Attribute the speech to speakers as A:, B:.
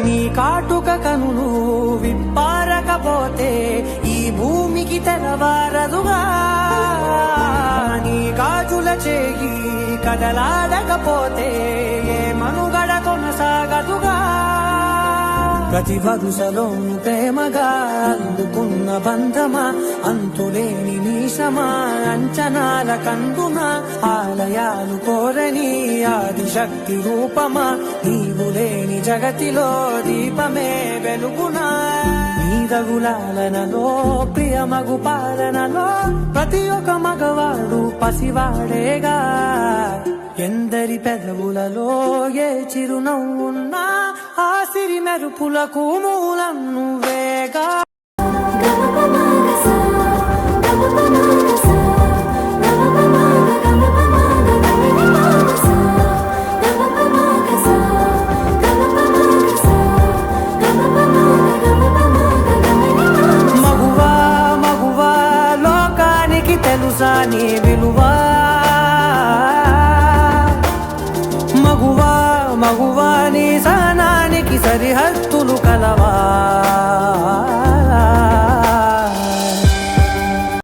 A: నీ కాటుక కనులు విప్పారకపోతే ఈ భూమికి తెలవారదుగా, నీ గాజుల చేయి కదలాడకపోతే ఏ మనుగడ కొనసాగదుగా. ప్రతి వరుసలోను ప్రేమగా అందుకున్న బంధమా, అంతులేని నీశమా, అంచనాల కందున ఆలయాలు కోరని ఆదిశక్తి రూపమా, నీవు లేని జగతిలో దీపమే వెలుగునా. నీదగులాలనలో ప్రియమగు పాలనలో ప్రతి ఒక్క మగవాడు పసివాడేగా. ఎందరి పెదవులలో ఏ చిరునవ్వున్నా ఆ సిరి మెరుపులకు మూలం నువ్వేగా. మగువా మగువా లోకానికి తెలుసా నీ విలువా, మగువా మగువా నీ సహనానికి సరిహద్దులు కలవా.